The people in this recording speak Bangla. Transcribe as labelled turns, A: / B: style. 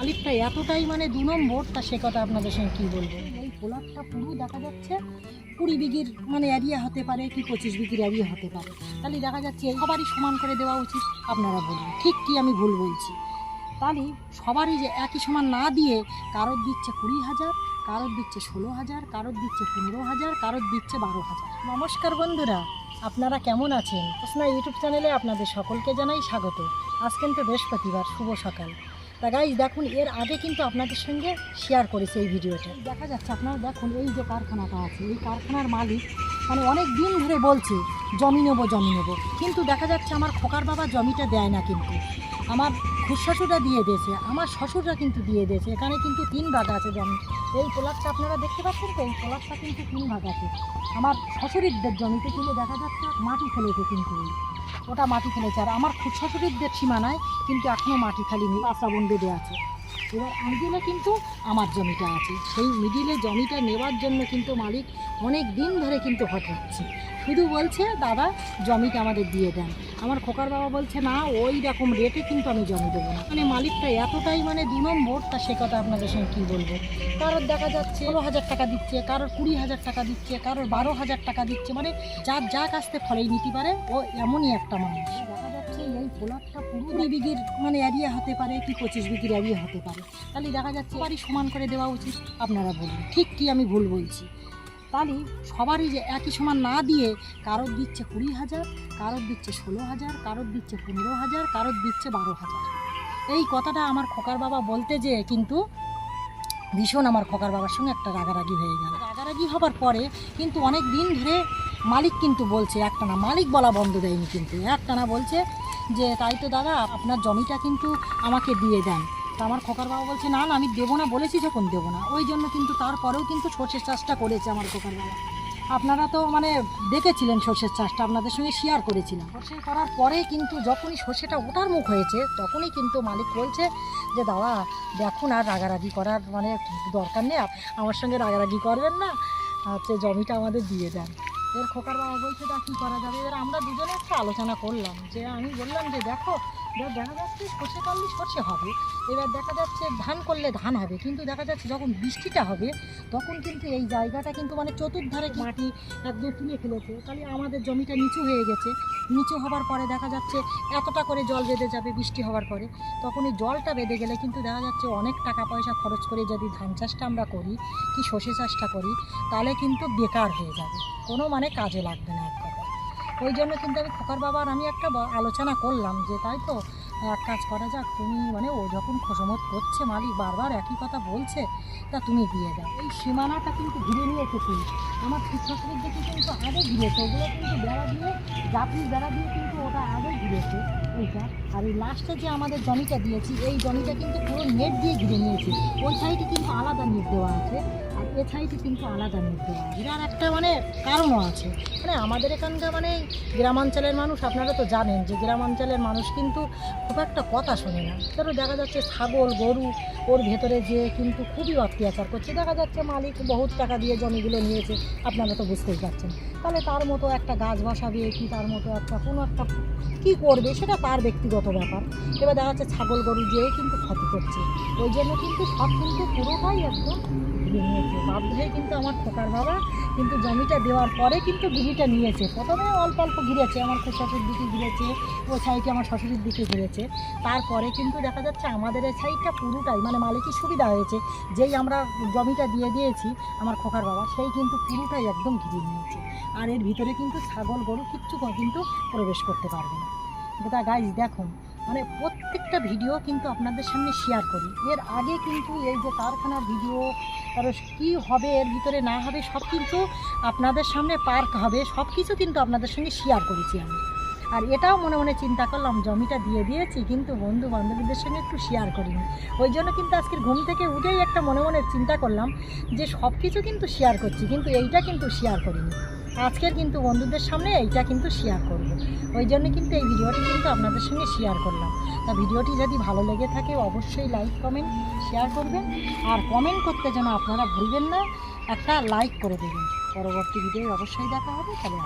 A: মালিকটা এতটাই মানে 2 নম্বর, তা সে কথা আপনাদের সঙ্গে কী বলবো। এই প্লটটা পুরো দেখা যাচ্ছে 20 বিঘির মানে এরিয়া হতে পারে কি 25 বিঘির এরিয়া হতে পারে। তাহলে দেখা যাচ্ছে সবারই সমান করে দেওয়া উচিত। আপনারা বলুন ঠিক কি আমি ভুল বলছি? তাহলে সবারই যে একই সমান না দিয়ে কারোর দিচ্ছে 20,000, কারোর দিচ্ছে 16,000, কারোর দিচ্ছে 15,000, কারোর দিচ্ছে 12,000। নমস্কার বন্ধুরা, আপনারা কেমন আছেন? হোসনা ইউটিউব চ্যানেলে আপনাদের সকলকে জানাই স্বাগত। আজ কিন্তু বৃহস্পতিবার, শুভ সকাল। তা গাইজ দেখুন, এর আগে কিন্তু আপনাদের সঙ্গে শেয়ার করেছি এই ভিডিওটা। দেখা যাচ্ছে আপনারা দেখুন, এই যে কারখানাটা আছে, এই কারখানার মালিক মানে অনেক দিন ধরে বলছে জমি নেবো জমি নেবো, কিন্তু দেখা যাচ্ছে আমার খোকার বাবা জমিটা দেয় না। কিন্তু আমার খুড়শ্বশুররা দিয়ে দিয়েছে, আমার শ্বশুররা কিন্তু দিয়ে দিয়েছে। এখানে কিন্তু 3 ভাগ আছে জমি। এই প্লটটা আপনারা দেখতে পাচ্ছেন তো, এই প্লটটা কিন্তু 3 ভাগ আছে। আমার শ্বশুরদের জমিতে কিন্তু দেখা যাচ্ছে মাটি ফেলেছে, কিন্তু ওটা মাটি ফেলেছে। আর আমার খুড়শ্বশুরদের সীমানায় কিন্তু এখনও মাটি ফেলেনি, আশ্রাবন বেঁধে আছে। এবার মিডিলে কিন্তু আমার জমিটা আছে, সেই মিডিলে জমিটা নেওয়ার জন্য কিন্তু মালিক অনেক দিন ধরে কিন্তু হঠাচ্ছে, শুধু বলছে দাদা জমিটা আমাদের দিয়ে দেন। আমার খোকার বাবা বলছে না, ওই রকম রেটে কিন্তু আমি জমি দেবো না। মানে মালিকটা এতটাই মানে 2 নম্বর, তা সে কথা আপনাদের সঙ্গে কী বলবো। কারোর দেখা যাচ্ছে 16,000 টাকা দিচ্ছে, কারোর 20,000 টাকা দিচ্ছে, কারোর 12,000 টাকা দিচ্ছে। মানে যার যা কাছতে ফলেই নিতে পারে, ও এমনই একটা মানুষ। দেখা যাচ্ছে এই প্লটটা পুরো 20 বিঘির মানে এরিয়া হতে পারে কি 25 বিঘির এরিয়া হতে পারে। তাহলে দেখা যাচ্ছে সবারই সমান করে দেওয়া উচিত। আপনারা বলুন ঠিক কি আমি ভুল বলছি? তাহলে সবারই যে একই সমান না দিয়ে কারোর দিচ্ছে 20,000, কারোর দিচ্ছে 16,000, কারোর দিচ্ছে 15,000, কারোর দিচ্ছে 12,000। এই কথাটা আমার খোকার বাবা বলতে যেয়ে কিন্তু ভীষণ আমার খোকার বাবার সঙ্গে একটা রাগারাগি হয়ে গেল। রাগারাগি হবার পরে কিন্তু অনেক দিন ধরে মালিক কিন্তু বলছে, একটানা মালিক বলা বন্ধ দেয়নি, কিন্তু একটানা বলছে যে তাই তো দাদা আপনার জমিটা কিন্তু আমাকে দিয়ে দেন। তা আমার খোকার বাবা বলছে না না, আমি দেবো না, বলেছি যখন দেবো না। ওই জন্য কিন্তু তারপরেও কিন্তু সর্ষের চাষটা করেছে আমার খোকার বাবা। আপনারা তো মানে দেখেছিলেন সর্ষের চাষটা, আপনাদের সঙ্গে শেয়ার করেছিলাম। সর্ষে করার পরে কিন্তু যখনই সর্ষেটা ওঠার মুখ হয়েছে, তখনই কিন্তু মালিক বলছে যে দাদা দেখুন, আর রাগারাগি করার মানে দরকার নেই, আমার সঙ্গে রাগারাগি করবেন না, হচ্ছে জমিটা আমাদের দিয়ে দেন। এর খোকার বাবা বলছে তা কী করা যাবে। এবার আমরা দুজনে একটা আলোচনা করলাম, যে আমি বললাম যে দেখো দেখা যাচ্ছে সর্ষে করলে সর্ষে হবে, এবার দেখা যাচ্ছে ধান করলে ধান হবে, কিন্তু দেখা যাচ্ছে যখন বৃষ্টিটা হবে তখন কিন্তু এই জায়গাটা কিন্তু মানে চতুর্ধারে মাটি একদম তুলে ফেলেছে। তাহলে আমাদের জমিটা নিচু হয়ে গেছে, নিচু হবার পরে দেখা যাচ্ছে এতটা করে জল বেঁধে যাবে বৃষ্টি হওয়ার পরে। তখন এই জলটা বেঁধে গেলে কিন্তু দেখা যাচ্ছে অনেক টাকা পয়সা খরচ করে যদি ধান চাষটা আমরা করি কি সর্ষে চাষটা করি, তাহলে কিন্তু বেকার হয়ে যাবে, কোনো মানে কাজে লাগবে না এক কথা। ওই জন্য কিন্তু আমি খোকার বাবার আমি একটা আলোচনা করলাম যে তাই তো এক কাজ করা যাক, তুমি মানে ও যখন খোসামত করছে মালিক বারবার একই কথা বলছে, তা তুমি দিয়ে দাও। এই সীমানাটা কিন্তু ঘিরে নিয়েছে, কিন্তু আমার শ্বশুরের দিকে কিন্তু আগে ঘিরেছে, ওগুলো কিন্তু বেড়া দিয়ে জাপির বেড়া দিয়ে কিন্তু ওটা আগে ঘিরেছে এইটা। আর এই লাস্টে যে আমাদের জমিটা দিয়েছি, এই জমিটা কিন্তু পুরো নেট দিয়ে ঘিরে নিয়েছি। ওই সাইডে কিন্তু আলাদা নেট দেওয়া আছে, আর এ সাইডে কিন্তু আলাদা নেট দেওয়া আছে। এর একটা মানে কারণও আছে, মানে আমাদের এখানকার মানে গ্রামাঞ্চলের মানুষ, আপনারা তো জানেন যে গ্রামাঞ্চলের মানুষ কিন্তু খুব একটা কথা শোনে না। ধরো দেখা যাচ্ছে ছাগল গরু ওর ভেতরে যে কিন্তু খুবই অত্যাচার করছে। দেখা যাচ্ছে মালিক বহুত টাকা দিয়ে জমিগুলো নিয়েছে, আপনারা তো বুঝতেই পারছেন। তাহলে তার মতো একটা গাছ বসাবে কি, তার মতো একটা কোনো একটা কী করবে, সেটা তার ব্যক্তিগত ব্যাপার। এবার দেখা যাচ্ছে ছাগল গরু যেয়ে কিন্তু ক্ষতি করছে, ওই জন্য কিন্তু সব কিন্তু পুরোটাই একদম ঘিরে নিয়েছে। বাধ্য হয়ে কিন্তু আমার খোকার বাবা কিন্তু জমিটা দেওয়ার পরে কিন্তু ঘিরিটা নিয়েছে। প্রথমে অল্প অল্প ঘিরেছে, আমার শ্বশুর দিকে ঘিরেছে, ওই সাইডে আমার শ্বশুরের দিকে ঘিরেছে। তারপরে কিন্তু দেখা যাচ্ছে আমাদের এই সাইডটা পুরোটাই মানে মালিকের সুবিধা হয়েছে, যেই আমরা জমিটা দিয়ে দিয়েছি আমার খোকার বাবা, সেই কিন্তু পুরোটাই একদম ঘিরে নিয়েছে। আর এর ভিতরে কিন্তু ছাগল গরু কিচ্ছু কিন্তু প্রবেশ করতে পারবে না। গোটা গাইজ দেখুন, মানে প্রত্যেকটা ভিডিও কিন্তু আপনাদের সামনে শেয়ার করি। এর আগে কিন্তু এই যে কারখানার ভিডিও, আর কী হবে এর ভিতরে না হবে সব কিন্তু আপনাদের সামনে, পার্ক হবে সব কিছু কিন্তু আপনাদের সঙ্গে শেয়ার করেছি আমি। আর এটাও মনে মনে চিন্তা করলাম জমিটা দিয়ে দিয়েছি, কিন্তু বন্ধু বান্ধবীদের সঙ্গে একটু শেয়ার করিনি। ওই জন্য কিন্তু আজকের ঘুম থেকে উঠেই একটা মনে মনে চিন্তা করলাম যে সব কিছু কিন্তু শেয়ার করছি, কিন্তু এইটা কিন্তু শেয়ার করিনি। আজকের কিন্তু বন্ধুদের সামনে এইটা কিন্তু শেয়ার করব। ওই জন্য কিন্তু এই ভিডিওটি কিন্তু আপনাদের সঙ্গে শেয়ার করলাম। তা ভিডিওটি যদি ভালো লেগে থাকে অবশ্যই লাইক কমেন্ট শেয়ার করবেন, আর কমেন্ট করতে যেন আপনারা ভুলবেন না, একটা লাইক করে দেবেন। পরবর্তী ভিডিও অবশ্যই দেখা হবে। তাহলে